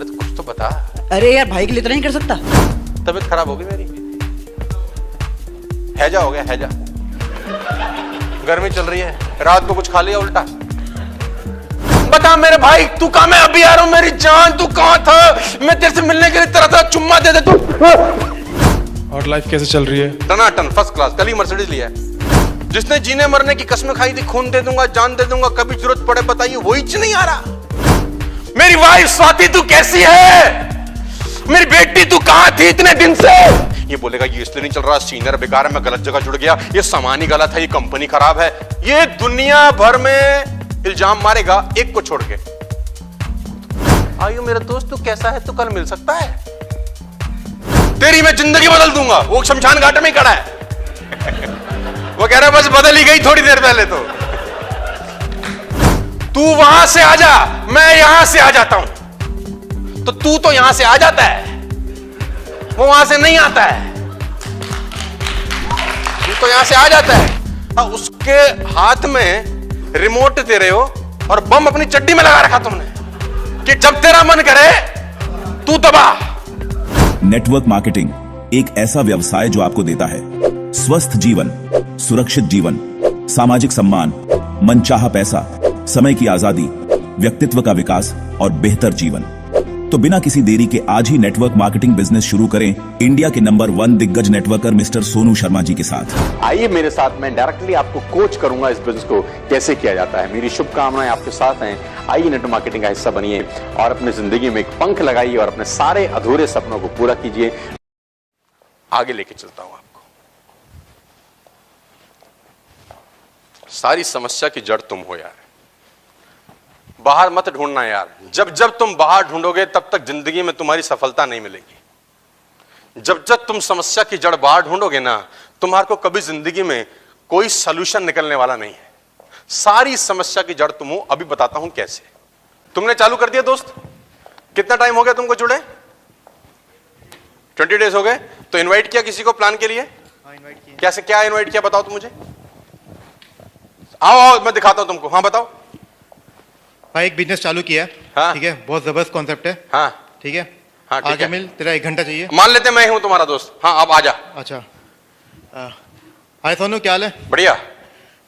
अरे तो कुछ तो बता। अरे यार भाई के लिए इतना नहीं कर सकता? तबीयत खराब होगी मेरी, हैजा हो गया हैजा, गर्मी चल रही है, रात को कुछ खा लिया उल्टा। बता मेरे भाई तू कहां? मैं अभी आ रहा हूं मेरी जान, तू कहां था? मैं तेरे से मिलने के लिए तरह तरह चुम्मा दे दे तू। और लाइफ कैसे चल रही है? टनाटन फर्स्ट क्लास। कल ही मर्सिडीज लिया है। जिसने जीने मरने की कसम खाई थी, खून दे दूंगा, जान दे दूंगा, कभी जरूरत पड़े बताइए, वही चीज नहीं आ रहा। मेरी वाइफ स्वाति तू कैसी है? मेरी बेटी तू कहां थी इतने दिन से? ये बोलेगा ये इसलिए नहीं चल रहा, सीनियर बेकार है, मैं गलत जगह जुड़ गया, ये सामान ही गलत है, ये कंपनी खराब है। ये दुनिया भर में इल्जाम मारेगा एक को छोड़ के। आयु मेरा दोस्त तू कैसा है, तू कल मिल सकता है? तेरी मैं जिंदगी बदल दूंगा। वो शमशान घाट में खड़ा है। वो कह रहा है बस बदल ही गई थोड़ी देर पहले तू वहां से आ जा, मैं यहां से आ जाता हूं। तो तू तो यहां से आ जाता है, वो वहां से नहीं आता है। तू तो यहां से आ जाता है, उसके हाथ में रिमोट दे रहे हो और बम अपनी चड्डी में लगा रखा तुमने कि जब तेरा मन करे तू दबा। नेटवर्क मार्केटिंग एक ऐसा व्यवसाय जो आपको देता है स्वस्थ जीवन, सुरक्षित जीवन, सामाजिक सम्मान, मनचाहा पैसा, समय की आजादी, व्यक्तित्व का विकास और बेहतर जीवन। तो बिना किसी देरी के आज ही नेटवर्क मार्केटिंग बिजनेस शुरू करें इंडिया के नंबर 1 दिग्गज नेटवर्कर मिस्टर सोनू शर्मा जी के साथ। आइए मेरे साथ, मैं डायरेक्टली आपको कोच करूंगा इस बिजनेस को कैसे किया जाता है। मेरी शुभकामनाएं आपके साथ हैं। आइए नेटवर्क मार्केटिंग का हिस्सा बनिए और अपनी जिंदगी में एक पंख लगाइए और अपने सारे अधूरे सपनों को पूरा कीजिए। आगे लेके चलता हूं आपको। सारी समस्या की जड़ तुम हो यार, बाहर मत ढूंढना यार। जब जब तुम बाहर ढूंढोगे तब तक जिंदगी में तुम्हारी सफलता नहीं मिलेगी। जब जब तुम समस्या की जड़ बाहर ढूंढोगे ना, तुम्हारे को कभी जिंदगी में कोई सलूशन निकलने वाला नहीं है। सारी समस्या की जड़ तुम हो। अभी बताता हूं कैसे। तुमने चालू कर दिया दोस्त? कितना टाइम हो गया तुमको जुड़े? 20 डेज हो गए। तो इनवाइट किया किसी को प्लान के लिए? इनवाइट किया। कैसे क्या इनवाइट किया बताओ तो मुझे। आओ आओ मैं दिखाता हूं तुमको। हाँ बताओ। भाई एक बिजनेस चालू किया। हाँ। ठीक है, बहुत जबरदस्त कॉन्सेप्ट है। हाँ ठीक है। हाँ ठीक आगे है। मिल, तेरा 1 घंटा चाहिए। मान लेते मैं हूं तुम्हारा दोस्त। हाँ अब आजा। अच्छा। हाय सोनू, क्या हाल है? बढ़िया।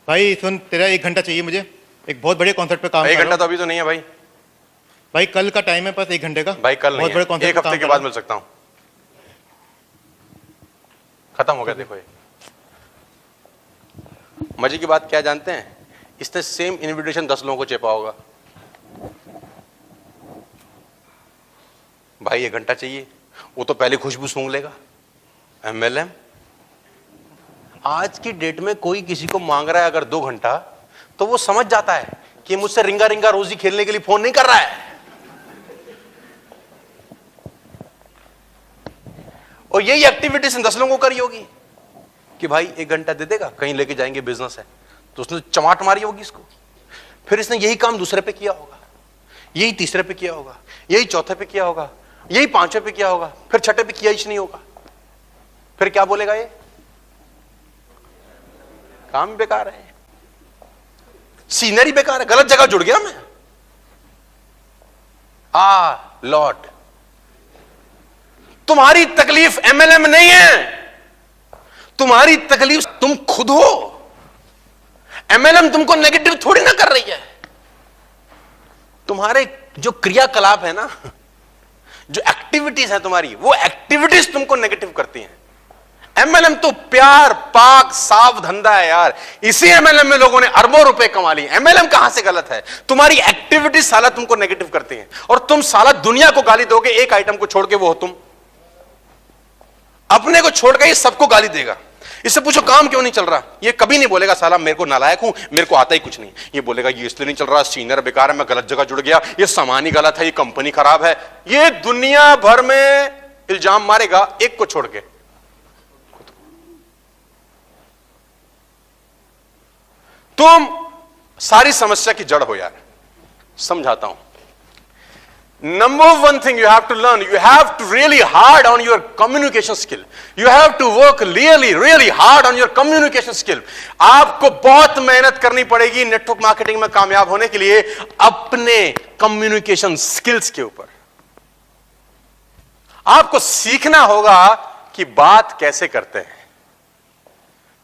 भाई सुन, तेरा 1 घंटा चाहिए मुझे। एक बहुत बड़े कॉन्सेप्ट पे काम कर 1 रहा घंटा हूं। तो अभी तो नहीं है भाई। भाई कल का टाइम है, बस 1 घंटे का। भाई कल बहुत नहीं बड़े है, कॉन्सेप्ट 1 हफ्ते के बाद मिल सकता हूं। खत्म हो गया। देखो ये मजे की बात क्या जानते हैं, इसने सेम इनविटेशन 10 लोगों को चेपा होगा। भाई 1 घंटा चाहिए, वो तो पहले खुशबू सूंघ लेगा। MLM आज की डेट में कोई किसी को मांग रहा है अगर 2 घंटा, तो वो समझ जाता है कि मुझसे रिंगा रिंगा रोजी खेलने के लिए फोन नहीं कर रहा है। और यही एक्टिविटी से 10 लोगों को करी होगी कि भाई 1 घंटा दे देगा, कहीं लेके जाएंगे, बिजनेस है। तो उसने चमाट मारी होगी इसको। फिर इसने यही काम दूसरे पे किया होगा, यही तीसरे पे किया होगा, यही चौथे पे किया होगा, यही 5वें पे किया होगा, फिर 6ठे पे किया ही नहीं होगा। फिर क्या बोलेगा ये? काम बेकार है, सीनरी बेकार है, गलत जगह जुड़ गया मैं। लॉर्ड तुम्हारी तकलीफ MLM नहीं है, तुम्हारी तकलीफ तुम खुद हो। MLM तुमको नेगेटिव थोड़ी ना कर रही है। तुम्हारे जो क्रियाकलाप है ना, जो एक्टिविटीज है तुम्हारी, वो एक्टिविटीज तुमको नेगेटिव करती हैं। MLM तो प्यार पाक साफ धंधा है यार। इसी MLM में लोगों ने अरबों रुपए कमा लिए। MLM कहां से गलत है? तुम्हारी एक्टिविटीज साला तुमको नेगेटिव करती हैं और तुम साला दुनिया को गाली दोगे एक आइटम को छोड़ के, वो हो तुम। अपने को छोड़ के ये सबको गाली देगा। इससे पूछो काम क्यों नहीं चल रहा? ये कभी नहीं बोलेगा साला मेरे को नालायक हूं, मेरे को आता ही कुछ नहीं। ये बोलेगा ये इसलिए नहीं चल रहा, सीनियर बेकार है, मैं गलत जगह जुड़ गया, ये सामान ही गलत है, ये कंपनी खराब है। ये दुनिया भर में इल्जाम मारेगा एक को छोड़ के। तुम सारी समस्या की जड़ हो यार। समझाता हूं। Number 1 thing you have to learn, you have to really hard on your communication skill. You have to work really hard on your communication skill. आपको बहुत मेहनत करनी पड़ेगी नेटवर्क मार्केटिंग में कामयाब होने के लिए अपने कम्युनिकेशन स्किल्स के ऊपर। आपको सीखना होगा कि बात कैसे करते हैं,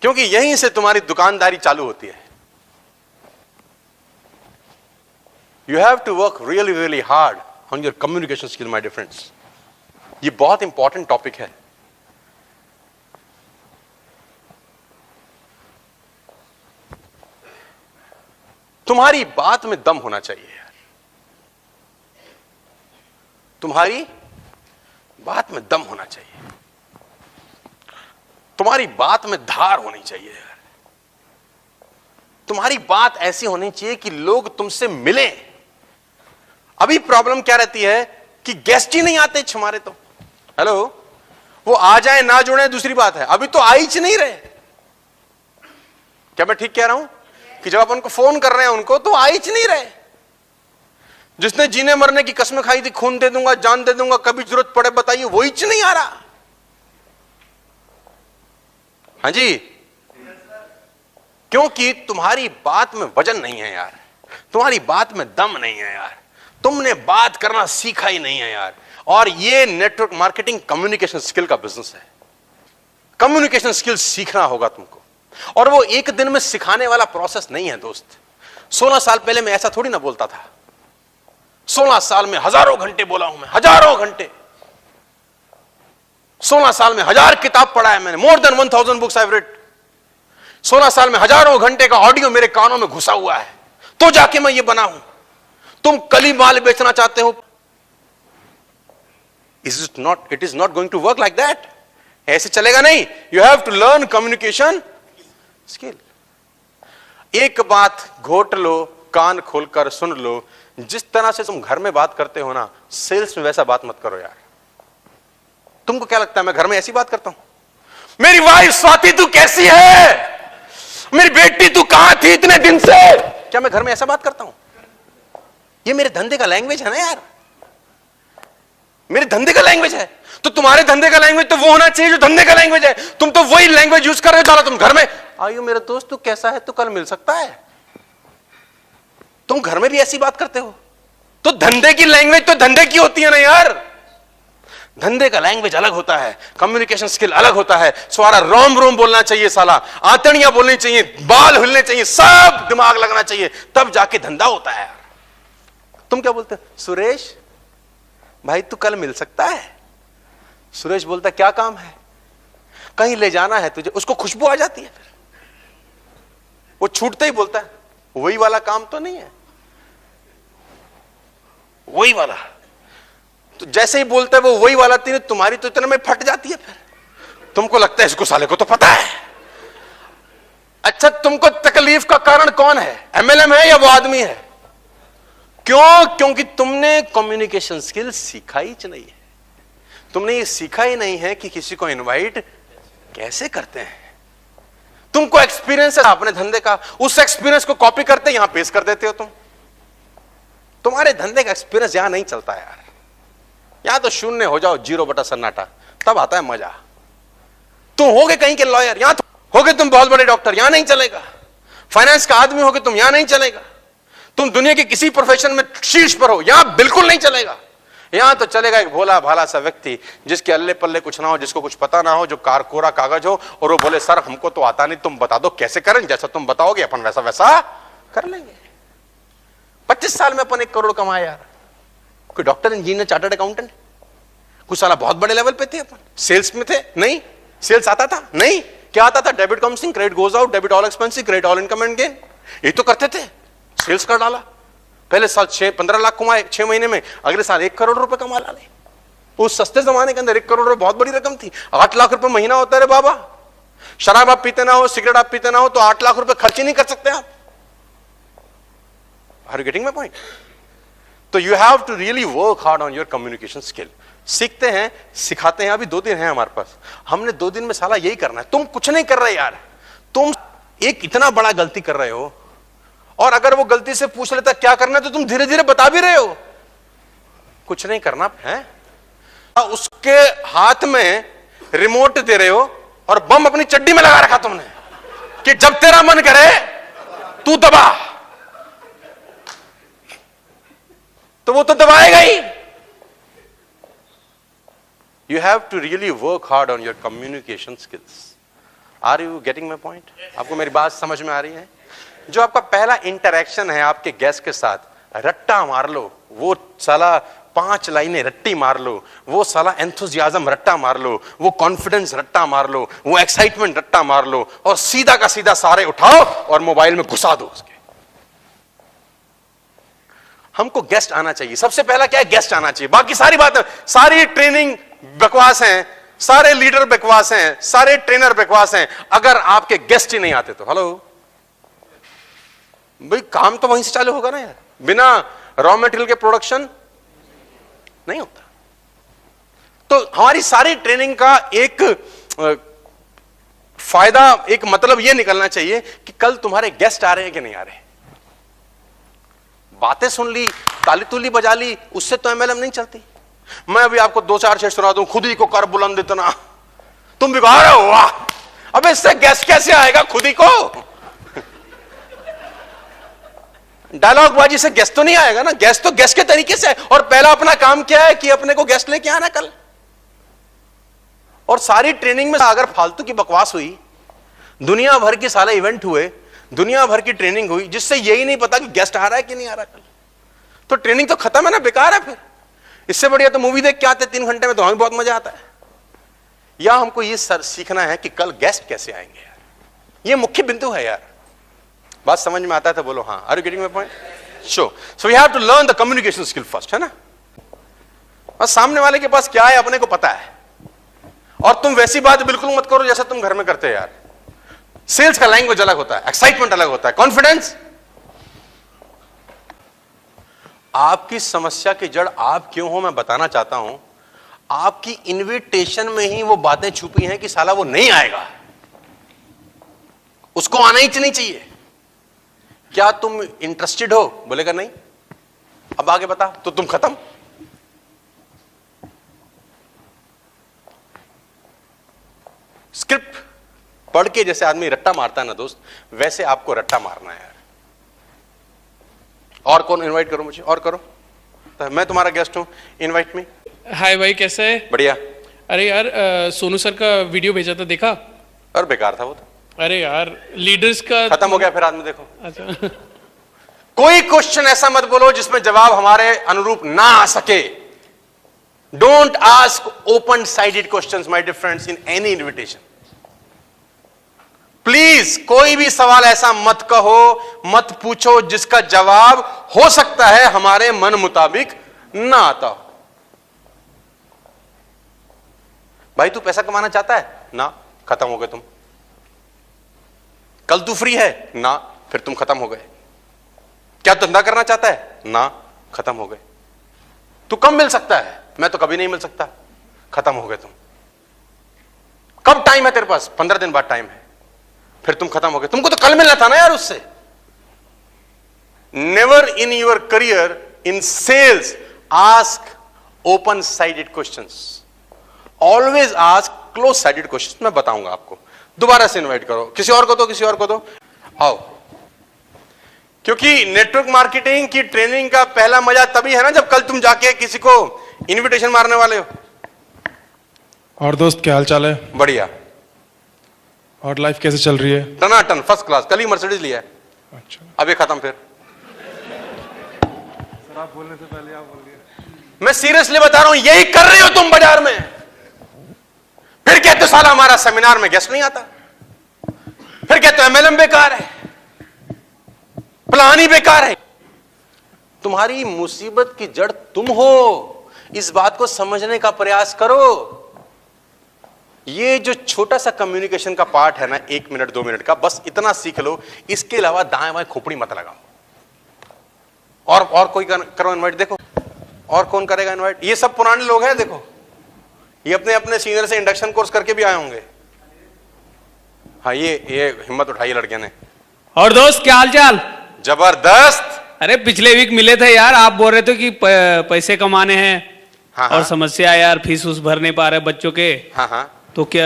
क्योंकि यहीं से तुम्हारी दुकानदारी चालू होती है। You have to work really really hard on your communication skill my dear friends. ये बहुत इंपॉर्टेंट टॉपिक है। तुम्हारी बात में दम होना चाहिए यार, तुम्हारी बात में दम होना चाहिए, तुम्हारी बात में धार होनी चाहिए यार, तुम्हारी बात ऐसी होनी चाहिए कि लोग तुमसे मिले। अभी प्रॉब्लम क्या रहती है कि गेस्ट ही नहीं आते हमारे, तो हेलो, वो आ जाए ना जुड़े दूसरी बात है, अभी तो आ ही नहीं रहे। क्या मैं ठीक कह रहा हूं कि जब आप उनको फोन कर रहे हैं उनको तो आ ही नहीं रहे। जिसने जीने मरने की कसम खाई थी, खून दे दूंगा, जान दे दूंगा, कभी जरूरत पड़े बताइए, वो ही नहीं आ रहा। हाँ जी, क्योंकि तुम्हारी बात में वजन नहीं है यार, तुम्हारी बात में दम नहीं है यार, तुमने बात करना सीखा ही नहीं है यार। और ये नेटवर्क मार्केटिंग कम्युनिकेशन स्किल का बिजनेस है। कम्युनिकेशन स्किल सीखना होगा तुमको, और वो एक दिन में सिखाने वाला प्रोसेस नहीं है दोस्त। 16 साल पहले मैं ऐसा थोड़ी ना बोलता था। 16 साल में हजारों घंटे बोला हूं मैं, हजारों घंटे। 16 साल में 1000 किताब पढ़ा है मैंने, more than 1000 books I have read. 16 साल में हजारों घंटे का ऑडियो मेरे कानों में घुसा हुआ है, तो जाके मैं ये बना हूं। तुम कली माल बेचना चाहते हो, it is not going to work like that. ऐसे चलेगा नहीं। You have to learn communication skill. एक बात घोट लो, कान खोलकर सुन लो, जिस तरह से तुम घर में बात करते हो ना, सेल्स में वैसा बात मत करो यार। तुमको क्या लगता है मैं घर में ऐसी बात करता हूं? मेरी वाइफ स्वाति तू कैसी है, मेरी बेटी तू कहां थी इतने दिन से? क्या मैं घर में ऐसा बात करता हूं? ये मेरे धंधे का लैंग्वेज है ना यार, मेरे धंधे का लैंग्वेज है। तो तुम्हारे धंधे का लैंग्वेज तो वो होना चाहिए जो धंधे का लैंग्वेज है। तुम तो वही लैंग्वेज यूज कर रहे हो। तुम घर में आइयो मेरे दोस्त तू कैसा है, तू कल मिल सकता है, तुम घर में भी ऐसी बात करते हो। तो धंधे की लैंग्वेज तो धंधे की होती है ना यार। धंधे का लैंग्वेज अलग होता है, कम्युनिकेशन स्किल अलग होता है। सारा रोम रोम बोलना चाहिए, साला आतड़ियां बोलनी चाहिए, बाल हिलने चाहिए, सब दिमाग लगना चाहिए, तब जाके धंधा होता है यार। तुम क्या बोलते हो? सुरेश भाई तू कल मिल सकता है? सुरेश बोलता क्या काम है? कहीं ले जाना है तुझे। उसको खुशबू आ जाती है, फिर वो छूटते ही बोलता है वही वाला काम तो नहीं है, वही वाला। तो जैसे ही बोलता है वो वही वाला, तुम्हारी तो इतने में फट जाती है। फिर तुमको लगता है इसको साले को तो पता है। अच्छा, तुमको तकलीफ का कारण कौन है? एमएलएम है या वो आदमी है? क्यों? क्योंकि तुमने कम्युनिकेशन स्किल सीखा ही नहीं है। तुमने ये सीखा ही नहीं है कि किसी को इनवाइट कैसे करते हैं। तुमको एक्सपीरियंस है अपने धंधे का, उस एक्सपीरियंस को कॉपी करते यहां पेश कर देते हो तुम। तुम्हारे धंधे का एक्सपीरियंस यहां नहीं चलता यार। यहां तो शून्य हो जाओ, 0 बटा सन्नाटा, तब आता है मजा। तुम होगे कहीं के लॉयर, यहां होगे तुम बहुत बड़े डॉक्टर, यहां नहीं चलेगा। फाइनेंस का आदमी होगे तुम, यहां नहीं चलेगा। तुम दुनिया के किसी प्रोफेशन में शीर्ष पर हो, यहां बिल्कुल नहीं चलेगा। यहां तो चलेगा एक भोला भाला सा व्यक्ति जिसके अल्ले पल्ले कुछ ना हो, जिसको कुछ पता ना हो, जो कोरा कागज हो, और वो बोले सर हमको तो आता नहीं, तुम बता दो कैसे करें, जैसा तुम बताओगे अपन वैसा वैसा कर लेंगे। 25 साल में अपन 1 करोड़ कमाए यार। कोई डॉक्टर, इंजीनियर, चार्टर्ड अकाउंटेंट, कुछ साला बहुत बड़े लेवल पे थे अपन। सेल्स में थे? नहीं। सेल्स आता था? नहीं। क्या आता था? Debit comes in, credit goes out, debit all expensive, credit all income and gain, ये तो करते थे। सेल्स कर डाला, पहले साल 15 लाख कमाए 6 महीने में, अगले साल 1 करोड़ रुपए कमा डाले। उस सस्ते जमाने के अंदर 1 करोड़ रुपए बहुत बड़ी रकम थी। 8 लाख रुपए महीना होता है रे बाबा। शराब आप पीते ना हो, सिगरेट आप पीते ना हो, तो 8 लाख रुपए खर्च ही नहीं कर सकते आप। Are you getting my point? तो you have to really work hard on your communication skill. सीखते हैं, सिखाते हैं। अभी 2 दिन है हमारे पास, हमने 2 दिन में साला यही करना है। तुम कुछ नहीं कर रहे यार, तुम एक इतना बड़ा गलती कर रहे हो, और अगर वो गलती से पूछ लेता क्या करना है, तो तुम धीरे धीरे बता भी रहे हो। कुछ नहीं करना है, उसके हाथ में रिमोट दे रहे हो और बम अपनी चड्डी में लगा रखा तुमने कि जब तेरा मन करे तू दबा, तो वो तो दबाएगा ही। You have to really work hard on your communication skills. Are you getting my point? आपको मेरी बात समझ में आ रही है? जो आपका पहला इंटरेक्शन है आपके गेस्ट के साथ, रट्टा मार लो, वो साला 5 लाइनें रट्टी मार लो, वो साला एंथुजियाज्म रट्टा मार लो, वो कॉन्फिडेंस रट्टा मार लो, वो एक्साइटमेंट रट्टा मार लो, और सीधा का सीधा सारे उठाओ और मोबाइल में घुसा दो उसके। हमको गेस्ट आना चाहिए, सबसे पहला क्या है, गेस्ट आना चाहिए। बाकी सारी बातें, सारी ट्रेनिंग बकवास हैं, सारे लीडर बकवास हैं, सारे ट्रेनर बकवास हैं, अगर आपके गेस्ट ही नहीं आते तो। हेलो भाई, काम तो वहीं से चालू होगा ना यार, बिना रॉ मटेरियल के प्रोडक्शन नहीं होता। तो हमारी सारी ट्रेनिंग का एक फायदा, एक मतलब यह निकलना चाहिए कि कल तुम्हारे गेस्ट आ रहे हैं कि नहीं आ रहे। बातें सुन ली, ताली तुली बजा ली, उससे तो एमएलएम नहीं चलती। मैं अभी आपको 2-4 शेर सुना दूं, खुद ही को कर बुलंद इतना, तुम बिगाड़ रहे हो, वाह। अबे इससे गेस्ट कैसे आएगा, खुद ही को डायलॉग बाजी से गेस्ट तो नहीं आएगा ना। गेस्ट तो गेस्ट के तरीके से, और पहला अपना काम क्या है कि अपने को गेस्ट लेके आना कल। और सारी ट्रेनिंग में अगर फालतू की बकवास हुई, दुनिया भर के सारे इवेंट हुए, दुनिया भर की ट्रेनिंग हुई, जिससे यही नहीं पता कि गेस्ट आ रहा है कि नहीं आ रहा कल, तो ट्रेनिंग तो खत्म है ना, बेकार है। फिर इससे बढ़िया तो मूवी देख के आते 3 घंटे में, तो हमें बहुत मजा आता है। या हमको ये सीखना है कि कल गेस्ट कैसे आएंगे यार, ये मुख्य बिंदु है यार। बात समझ में आता है तो बोलो हाँ। Are you getting my point? So we have to learn the communication skill first, है ना। और सामने वाले के पास क्या है अपने को पता है, और तुम वैसी बात बिल्कुल मत करो जैसा तुम घर में करते हो यार। सेल्स का लैंग्वेज अलग होता है, एक्साइटमेंट अलग होता है, कॉन्फिडेंस। आपकी समस्या की जड़ आप क्यों हो मैं बताना चाहता हूं। आपकी इनविटेशन में ही वो बातें छुपी हैं कि साला वो नहीं आएगा, उसको आना ही नहीं चाहिए। क्या तुम इंटरेस्टेड हो? बोलेगा नहीं। अब आगे बता, तो तुम खत्म। स्क्रिप्ट पढ़ के जैसे आदमी रट्टा मारता है ना दोस्त, वैसे आपको रट्टा मारना है यार। और कौन इनवाइट करो मुझे, और करो, तो मैं तुम्हारा गेस्ट हूं, इनवाइट मी। हाय भाई, कैसे है? बढ़िया। अरे यार, सोनू सर का वीडियो भेजा था, देखा? और बेकार था वो तो। अरे यार, लीडर्स का खत्म हो गया फिर आदमी, देखो। अच्छा कोई क्वेश्चन ऐसा मत बोलो जिसमें जवाब हमारे अनुरूप ना आ सके। Don't ask open sided questions my dear friends in any invitation. Please कोई भी सवाल ऐसा मत कहो, मत पूछो जिसका जवाब हो सकता है हमारे मन मुताबिक ना आता हो। भाई तू पैसा कमाना चाहता है ना, खत्म हो गए तुम। कल तू फ्री है ना, फिर तुम खत्म हो गए। क्या धंधा करना चाहता है ना, खत्म हो गए। तू कब मिल सकता है? मैं तो कभी नहीं मिल सकता, खत्म हो गए तुम। कब टाइम है तेरे पास? 15 दिन बाद टाइम है, फिर तुम खत्म हो गए। तुमको तो कल मिलना था ना यार उससे। Never in your career in sales ask open sided questions, always ask close sided questions. मैं बताऊंगा आपको। दोबारा से इनवाइट करो, किसी और को दो, किसी और को दो, आओ। क्योंकि नेटवर्क मार्केटिंग की ट्रेनिंग का पहला मजा तभी है ना जब कल तुम जाके किसी को इनविटेशन मारने वाले हो। और दोस्त, क्या हाल चाल है? बढ़िया। और लाइफ कैसे चल रही है? टनाटन, फर्स्ट क्लास। कल ही मर्सिडीज लिया है। अच्छा, अब ये खत्म। फिर सर आप बोलने से पहले आप बोल दिया। मैं सीरियसली बता रहा हूं, यही कर रहे हो तुम बाजार में। फिर कहते हो साला हमारा सेमिनार में गेस्ट नहीं आता, फिर कहते हो एमएलएम बेकार है, प्लान ही बेकार है। तुम्हारी मुसीबत की जड़ तुम हो, इस बात को समझने का प्रयास करो। ये जो छोटा सा कम्युनिकेशन का पार्ट है ना, 1 मिनट 2 मिनट का, बस इतना सीख लो। इसके अलावा दाएं बाएं खोपड़ी मत लगाओ। और कोई करो इनवाइट। देखो और कौन करेगा इनवाइट? ये सब पुराने लोग हैं। देखो ये अपने अपने सीनियर से इंडक्शन कोर्स करके भी आए होंगे। हाँ, ये हिम्मत उठाई लड़कियों ने। और दोस्त, क्या हाल चाल? जबरदस्त। अरे पिछले वीक मिले थे यार, आप बोल रहे थे कि पैसे कमाने हैं। हाँ, और हाँ। समस्या यार, फीस उस भर नहीं पा रहे बच्चों के। हाँ हाँ तो क्या,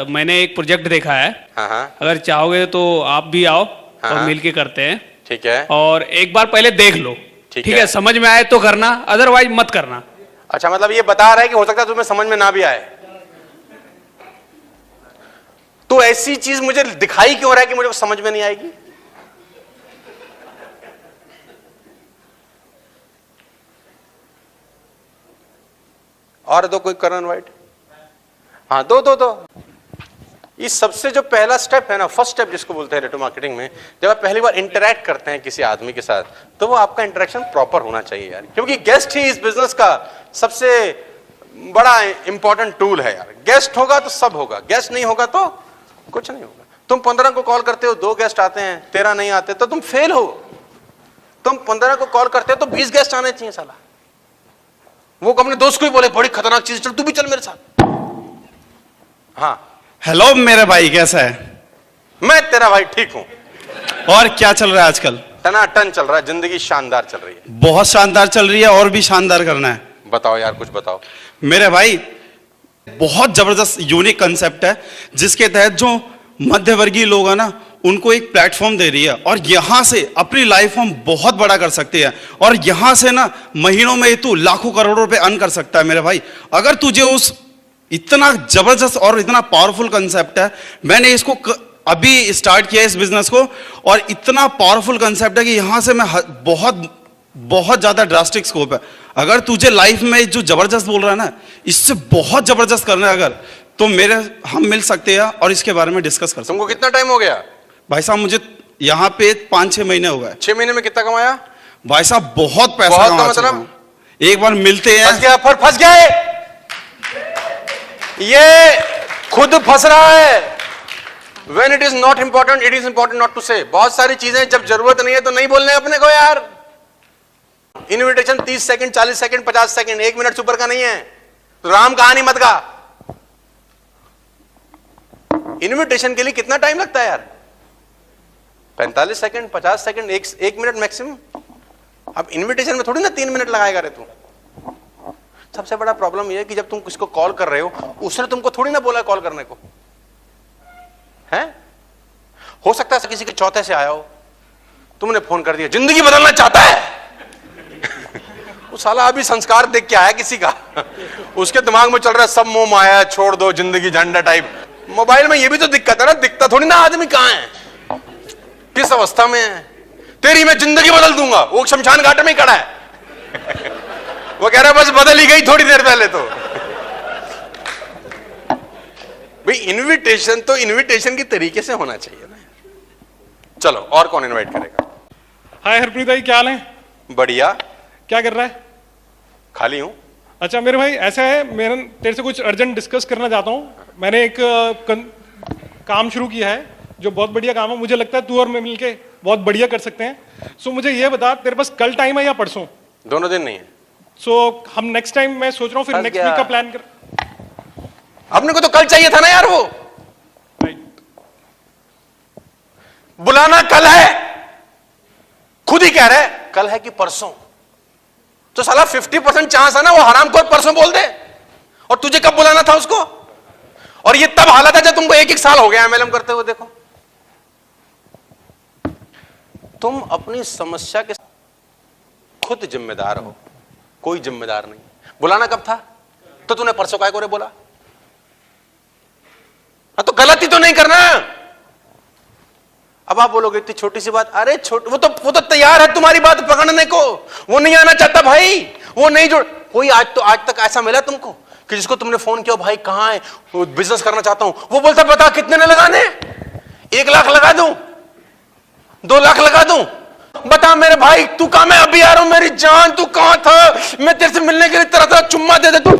मैंने एक प्रोजेक्ट देखा है। हाँ हाँ। अगर चाहोगे तो आप भी आओ हाँ, और हाँ। मिलके करते हैं। ठीक है। और एक बार पहले देख लो, ठीक ठीक है। है? समझ में आए तो करना, अदरवाइज मत करना। अच्छा, मतलब ये बता रहा है कि हो सकता है तुम्हें समझ में ना भी आए। तो ऐसी चीज मुझे दिखाई क्यों रहा है कि मुझे समझ में नहीं आएगी? और दो कोई करण वाइट। हाँ, दो इस सबसे जो पहला स्टेप है ना, फर्स्ट स्टेप जिसको बोलते हैं नेटवर्क मार्केटिंग में, जब आप पहली बार इंटरैक्ट करते हैं किसी आदमी के साथ, तो वो आपका इंटरेक्शन प्रॉपर होना चाहिए यार, क्योंकि गेस्ट ही इस बिजनेस का सबसे बड़ा इंपॉर्टेंट टूल है यार। गेस्ट होगा तो सब होगा, गेस्ट नहीं होगा तो कुछ नहीं होगा। तुम 15 को कॉल करते हो, 2 गेस्ट आते हैं, 13 नहीं आते, तो तुम फेल हो। तुम 15 को कॉल करते हो तो 20 गेस्ट आने चाहिए साला। वो अपने दोस्त को ही बोले बड़ी खतरनाक चीज, चल तू भी चल मेरे साथ। हाँ, हेलो मेरे भाई, कैसा है? मैं तेरा भाई ठीक हूं। और क्या चल रहा है आजकल? टनाटन चल रहा है, जिंदगी शानदार चल रही है। बहुत शानदार चल रही है, और भी शानदार करना है। बताओ यार, कुछ बताओ। मेरे भाई, बहुत जबरदस्त यूनिक कंसेप्ट है, जिसके तहत जो मध्यवर्गीय लोग हैं ना, उनको एक प्लेटफॉर्म दे रही है, और यहां से अपनी लाइफ हम बहुत बड़ा कर सकते हैं। और यहां से ना महीनों में तू लाखों करोड़ों रुपए अर्न कर सकता है मेरे भाई, अगर तुझे उस इतना जबरदस्त और इतना पावरफुल कंसेप्ट है। मैंने इसको अभी स्टार्ट किया इस बिजनेस को, और इतना पावरफुल कंसेप्ट है कि यहां से मैं बहुत ज्यादा ड्रास्टिक स्कोप है। अगर तुझे लाइफ में जो जबरदस्त बोल रहा है ना, इससे बहुत जबरदस्त करना है अगर, तो हम मिल सकते हैं और इसके बारे में डिस्कस कर सकते हैं। तुमको कितना टाइम हो गया? भाई साहब, मुझे यहाँ पे 5-6 महीने हो गए। 6 महीने में कितना कमाया? भाई साहब, बहुत पैसा बहुत कमा का चुका मतलब? हूं। एक बार मिलते हैं। फंस गया ये खुद फंस रहा है। When it is not important, it is important not to say. बहुत सारी चीजें जब जरूरत नहीं है तो नहीं बोलने अपने को यार। Invitation 30 second, 40 second, 50 second, 1 minute super का नहीं है। तो राम कहानी मत गा। इन्विटेशन के लिए कितना टाइम लगता है यार? 45 सेकंड, 50 सेकंड, 1 मिनट मैक्सिमम। अब इन्विटेशन में थोड़ी ना 3 मिनट लगाएगा रे तू। सबसे बड़ा प्रॉब्लम यह है कि जब तुम किसको कॉल कर रहे हो, उसने तुमको थोड़ी ना बोला कॉल करने को है। हो सकता है किसी के चौथे से आया हो, तुमने फोन कर दिया, जिंदगी बदलना चाहता है। वो साला अभी संस्कार देख के आया किसी का, उसके दिमाग में चल रहा है सब मोह माया, छोड़ दो जिंदगी झंडा टाइप। मोबाइल में ये भी तो दिक्कत है ना, दिखता थोड़ी ना आदमी कहां है, किस अवस्था में है। तेरी मैं जिंदगी बदल दूंगा, वो शमशान घाट में ही खड़ा है। वो कह रहा है बस बदल ही गई थोड़ी देर पहले तो। भाई इनविटेशन तो इनविटेशन के तरीके से होना चाहिए ना। चलो, और कौन इनवाइट करेगा? हाय हरप्रीत भाई, क्या हाल है? बढ़िया। क्या कर रहा है? खाली हूं। अच्छा मेरे भाई, ऐसा है, मैं तेरे से कुछ अर्जेंट डिस्कस करना चाहता हूँ। मैंने एक काम शुरू किया है जो बहुत बढ़िया काम है। मुझे लगता है तू और मैं मिलके बहुत बढ़िया कर सकते हैं। सो मुझे ये बता, तेरे पास कल टाइम है या परसों? दोनों दिन नहीं है। सो हम नेक्स्ट टाइम, मैं सोच रहा हूँ फिर नेक्स्ट वीक का प्लान कर। अपने को तो कल चाहिए था ना यार। वो बुलाना कल है, खुद ही कह रहे कल है कि परसों। तो साला 50% चांस है ना वो हराम को परसों बोल दे। और तुझे कब बुलाना था उसको? और ये तब हालत है जब तुमको 1 साल हो गया एमएलएम करते हुए। देखो, तुम अपनी समस्या के खुद जिम्मेदार हो, कोई जिम्मेदार नहीं। बुलाना कब था? तो तूने परसों काय को बोला? हाँ, तो गलती तो नहीं करना। अब आप बोलोगे इतनी छोटी सी बात, अरे वो तो तैयार है तुम्हारी बात पकड़ने को। वो नहीं आना चाहता भाई, वो नहीं जुड़। कोई आज तक ऐसा मिला तुमको कि जिसको तुमने फोन किया, भाई कहां है, वो बिजनेस करना चाहता हूं, वो बोलता बता कितने ने लगाने? 1 लाख लगा दूं, 2 लाख लगा दूं? बता मेरे भाई, तू कहां? मैं अभी आ रहा हूं मेरी जान, तू कहां था? मैं तेरे से मिलने के लिए तरह चुम्मा दे तू।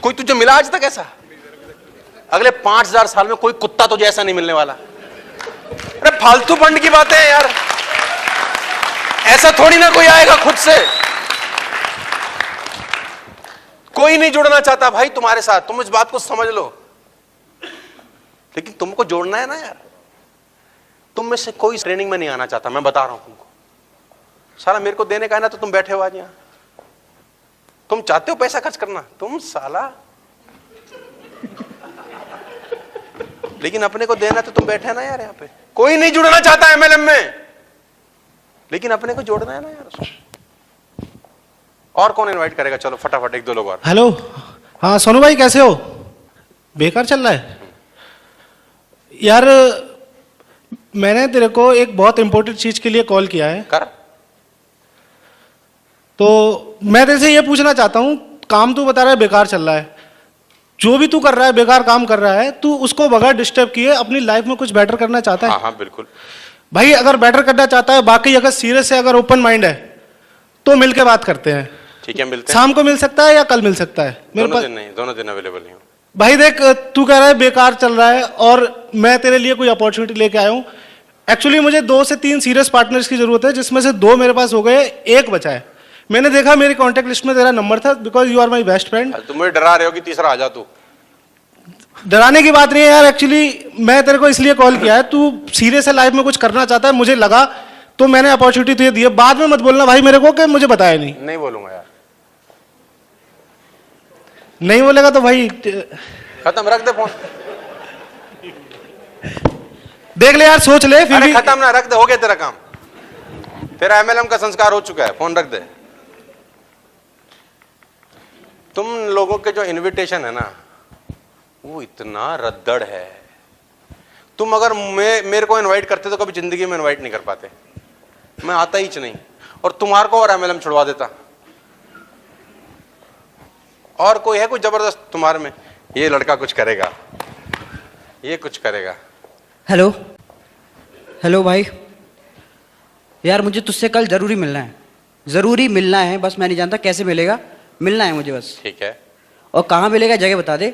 कोई तुझे मिला आज तक ऐसा? अगले 5000 साल में कोई कुत्ता तुझे ऐसा नहीं मिलने वाला। अरे फालतू फंड की बातें हैं यार, ऐसा थोड़ी ना कोई आएगा खुद से। कोई नहीं जुड़ना चाहता भाई तुम्हारे साथ, तुम इस बात को समझ लो। लेकिन तुमको जोड़ना है ना यार। तुम में से कोई ट्रेनिंग में नहीं आना चाहता, मैं बता रहा हूं तुमको। साला मेरे को देने का है ना, तो तुम बैठे हो आज यहां। तुम चाहते हो पैसा खर्च करना, तुम साला, लेकिन अपने को देना तो तुम बैठे हैं ना यार यहाँ पे। कोई नहीं जुड़ना चाहता एमएलएम में, लेकिन अपने को जोड़ना है ना यार उसको। और कौन इनवाइट करेगा? चलो फटाफट एक दो लोग और। हेलो, हाँ सोनू भाई कैसे हो? बेकार चल रहा है यार। मैंने तेरे को एक बहुत इंपॉर्टेंट चीज के लिए कॉल किया है। कर। तो मैं तेरे से ये पूछना चाहता हूँ, काम तू बता रहा है बेकार चल रहा है, जो भी तू कर रहा है बेकार काम कर रहा है, तू उसको बगैर डिस्टर्ब किए अपनी लाइफ में कुछ बेटर करना चाहता है? हाँ हाँ बिल्कुल भाई, अगर बेटर करना चाहता है, बाकी अगर सीरियस है, अगर ओपन माइंड है, तो मिलके बात करते हैं। ठीक है, मिलते हैं। शाम को मिल सकता है या कल मिल सकता है? दोनों दिन नहीं, दोनों दिन अवेलेबल नहीं हूँ। भाई देख, तू कह रहा है बेकार चल रहा है और मैं तेरे लिए कोई अपॉर्चुनिटी लेके आया हूँ। एक्चुअली मुझे 2 से 3 सीरियस पार्टनर्स की जरूरत है, जिसमें से 2 मेरे पास हो गए, 1 बचा है। मैंने देखा मेरी कॉन्टेक्ट लिस्ट में तेरा नंबर था, because you are my best friend. तुम मुझे डरा रहे हो कि तीसरा आ जा तू। डराने की बात नहीं है यार, एक्चुअली मैं तेरे को इसलिए कॉल किया है, तू सीरियस है, लाइफ में कुछ करना चाहता है, मुझे लगा, तो मैंने अपॉर्चुनिटी तुझे दी है। बाद में मत बोलना भाई मेरे को कि मुझे बताया नहीं। नहीं बोलूंगा यार। नहीं बोलेगा तो भाई खत्म, रख दे फोन। देख ले यार, सोच ले फिर अरे भी। खत्म ना, रख दे, हो गया तेरा काम। तेरा एमएलएम का संस्कार हो चुका है, फोन रख दे। तुम लोगों के जो इनविटेशन है ना, वो इतना रद्दड़ है। तुम अगर मेरे को इनवाइट करते तो कभी जिंदगी में इनवाइट नहीं कर पाते, मैं आता ही नहीं, और तुम्हारे को और एमएलएम छुड़वा देता। और कोई है कोई जबरदस्त तुम्हारे में? ये लड़का कुछ करेगा, ये कुछ करेगा। हेलो हेलो भाई, यार मुझे तुझसे कल जरूरी मिलना है, जरूरी मिलना है, बस मैं नहीं जानता कैसे मिलेगा, मिलना है मुझे बस। ठीक है। और कहाँ मिलेगा जगह बता दे,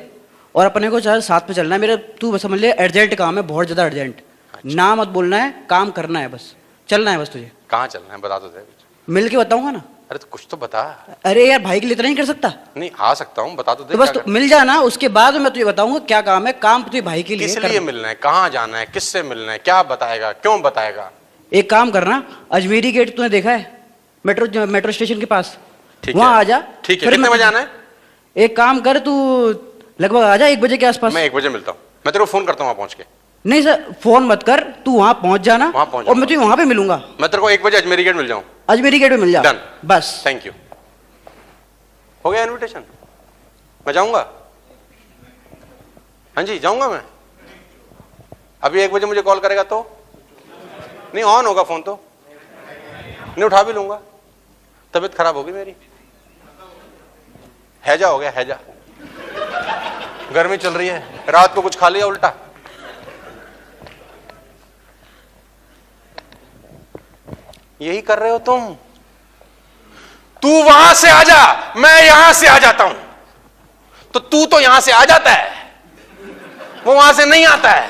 और अपने को चाहे साथ में चलना है मेरे, तू बस समझ ले अर्जेंट काम है, बहुत ज्यादा अर्जेंट। ना मत बोलना है, काम करना है, बस चलना है बस तुझे। कहाँ चलना है बता तो दे। मिल के बताऊंगा ना। अरे तो कुछ तो बता। अरे यार भाई के लिए इतना नहीं कर सकता? नहीं आ सकता हूँ, बता तो दे। तो बस क्या तो मिल जाना, उसके बाद मैं तुझे बताऊंगा क्या काम है। काम तुझे भाई के लिए किस करना। लिए मिलना है, कहाँ जाना है, किससे मिलना है, क्या बताएगा, क्यों बताएगा? एक काम करना, अजमेरी गेट तूने देखा है, मेट्रो स्टेशन के पास, ठीक वहां है। आ जा। ठीक है, फिर कितने मैं- बजे आना है? एक काम कर, तू लगभग आ जा 1 बजे के आसपास। मैं 1 बजे मिलता हूँ, मैं तेरे को फोन करता हूँ वहां पहुंच के। नहीं सर, फोन मत कर, तू वहां पहुंच जाना, वहां पहुंच और मैं तुझे वहां पे मिलूंगा। मैं तेरे को 1 बजे अजमेरी गेट मिल जाऊँ। अजमेरी गेट पे मिल जा। डन। बस थैंक यू। हो गया इनविटेशन, मैं जाऊंगा। हाँ जी जाऊंगा मैं। अभी 1 बजे मुझे कॉल करेगा तो नहीं, ऑन होगा फोन तो नहीं उठा भी लूंगा। तबीयत खराब होगी मेरी, हैजा हो गया, हैजा। गर्मी चल रही है, रात को कुछ खा लिया उल्टा। यही कर रहे हो तुम। तू वहां से आ जा, मैं यहां से आ जाता हूं। तो तू तो यहां से आ जाता है, वो वहां से नहीं आता है।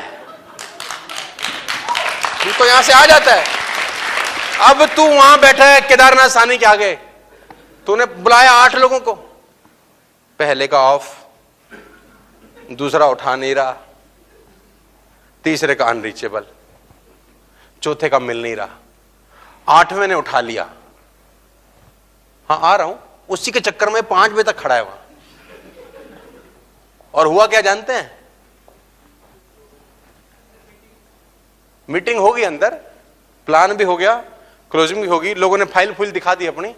तू तो यहां से आ जाता है। अब तू वहां बैठा है केदारनाथ सानी के आगे, तूने बुलाया 8 लोगों को, पहले का ऑफ, दूसरा उठा नहीं रहा, तीसरे का अनरीचेबल, चौथे का मिल नहीं रहा, 8वें ने उठा लिया। हाँ आ रहा हूं, उसी के चक्कर में 5 बजे तक खड़ा है वहां। और हुआ क्या जानते हैं? मीटिंग होगी अंदर, प्लान भी हो गया, क्लोजिंग भी होगी, लोगों ने फाइल फुल दिखा दी अपनी,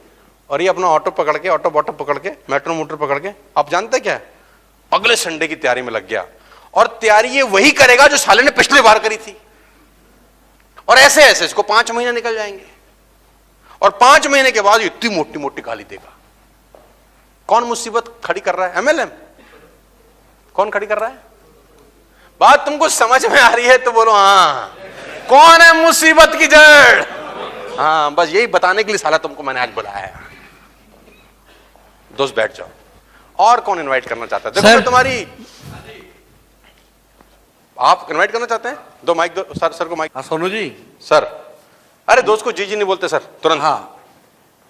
और ये अपना ऑटो पकड़ के, ऑटो बॉटो पकड़ के, मेट्रो मोटर पकड़ के, आप जानते क्या है, अगले संडे की तैयारी में लग गया। और तैयारी ये वही करेगा जो साले ने पिछले बार करी थी। और ऐसे ऐसे इसको 5 महीने निकल जाएंगे, और 5 महीने के बाद इतनी मोटी मोटी गाली देगा। कौन मुसीबत खड़ी कर रहा है? एमएलएम। कौन खड़ी कर रहा है? बात तुमको समझ में आ रही है तो बोलो हाँ। कौन है मुसीबत की जड़? हाँ, बस यही बताने के लिए साला तुमको मैंने आज बुलाया है। दोस्त बैठ जाओ। और कौन इनवाइट करना चाहता है? देखो मैं तुम्हारी, आप इनवाइट करना चाहते हैं? दो माइक दो सर, सर को माइक। हाँ सोनू जी। सर, अरे दोस्त को जी जी नहीं बोलते सर, तुरंत। हाँ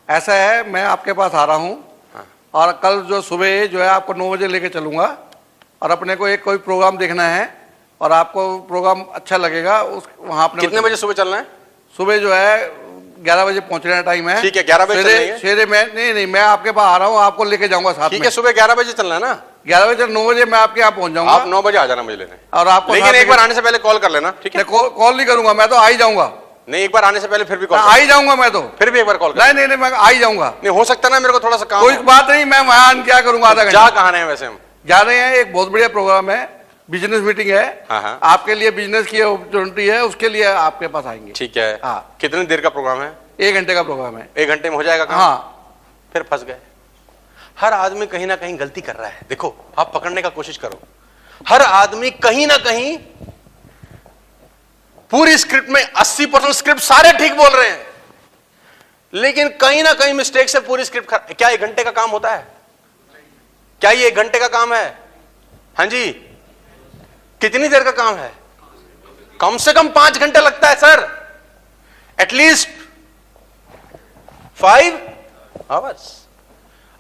ऐसा है, मैं आपके पास आ रहा हूँ। हाँ। और कल जो सुबह जो है आपको 9 बजे लेके चलूंगा, और अपने को एक कोई प्रोग्राम देखना है, और आपको प्रोग्राम अच्छा लगेगा उस वहाँ अपने। कितने बजे सुबह चलना है? सुबह जो है 11 बजे पहुंचने का टाइम है। ठीक है, 11 बजे चलेंगे। सवेरे मैं नहीं, मैं आपके पास आ रहा हूँ, आपको लेके जाऊंगा साथ में। ठीक है, सुबह 11 बजे चलना है ना? 11 बजे 9 बजे मैं आपके यहाँ पहुंच जाऊंगा। आप 9 बजे आ जाना मुझे लेने। और आपको लेकिन एक बार आने से पहले कॉल कर लेना, ठीक है? कॉल नहीं करूंगा, मैं तो आ ही जाऊंगा। नहीं, एक बार आने से पहले फिर भी कॉल आ ही जाऊंगा मैं तो। फिर भी एक बार कॉल नहीं मैं आ ही जाऊंगा। नहीं हो सकता ना, मेरे को थोड़ा सा काम कोई हो। बात नहीं, मैं वहां क्या करूंगा आधा घंटा। जा कहाँ रहे हैं वैसे हम? जा रहे हैं, एक बहुत बढ़िया प्रोग्राम है, बिजनेस मीटिंग है। हाँ। आपके लिए बिजनेस की अपॉर्चुनिटी है, उसके लिए आपके पास आएंगे। ठीक है। हाँ। कितनी देर का प्रोग्राम है? 1 घंटे का प्रोग्राम है। 1 घंटे में हो जाएगा काम? हाँ। फिर फंस गए। हर आदमी कहीं ना कहीं गलती कर रहा है। देखो, आप पकड़ने का कोशिश करो। हर आदमी कहीं ना कहीं, पूरी स्क्रिप्ट में 80% स्क्रिप्ट सारे ठीक बोल रहे हैं, लेकिन कहीं ना कहीं मिस्टेक से पूरी स्क्रिप्ट क्या 1 घंटे का काम होता है? क्या ये 1 घंटे का काम है? हाँ जी, कितनी देर का काम है? कम से कम 5 घंटे लगता है सर, एटलीस्ट 5 आवर्स।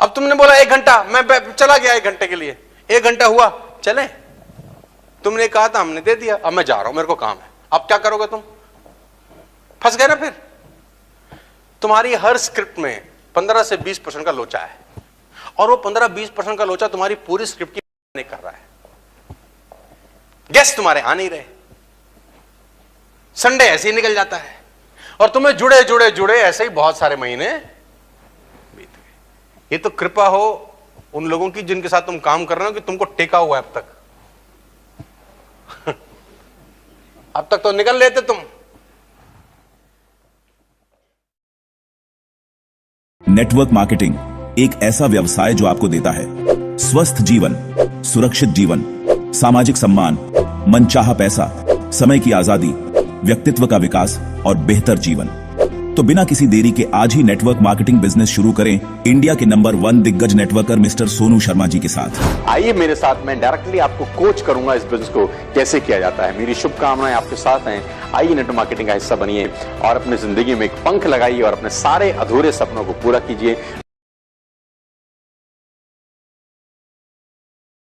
अब तुमने बोला 1 घंटा, मैं चला गया 1 घंटे के लिए। 1 घंटा हुआ, चले, तुमने कहा था, हमने दे दिया, अब मैं जा रहा हूं, मेरे को काम है। अब क्या करोगे तुम? फंस गए ना। फिर तुम्हारी हर स्क्रिप्ट में 15 से 20% का लोचा है, और वो 15-20% का लोचा तुम्हारी पूरी स्क्रिप्ट की नहीं कर रहा है। गेस्ट तुम्हारे आ नहीं रहे, संडे ऐसे ही निकल जाता है, और तुम्हें जुड़े जुड़े जुड़े ऐसे ही बहुत सारे महीने बीत गए। ये तो कृपा हो उन लोगों की जिनके साथ तुम काम कर रहे हो कि तुमको टेका हुआ है अब तक। अब तक तो निकल लेते तुम। नेटवर्क मार्केटिंग एक ऐसा व्यवसाय जो आपको देता है स्वस्थ जीवन, सुरक्षित जीवन, सामाजिक सम्मान, मनचाहा पैसा, समय की आजादी, व्यक्तित्व का विकास और बेहतर जीवन। तो बिना किसी देरी के आज ही नेटवर्क मार्केटिंग बिजनेस शुरू करें इंडिया के नंबर 1 दिग्गज नेटवर्कर मिस्टर सोनू शर्मा जी के साथ। आइए मेरे साथ, मैं डायरेक्टली आपको कोच करूंगा इस बिजनेस को कैसे किया जाता है। मेरी शुभकामनाएं आपके साथ हैं। आइए नेटवर्क मार्केटिंग का हिस्सा बनिए और अपनी जिंदगी में एक पंख लगाइए और अपने सारे अधूरे सपनों को पूरा कीजिए।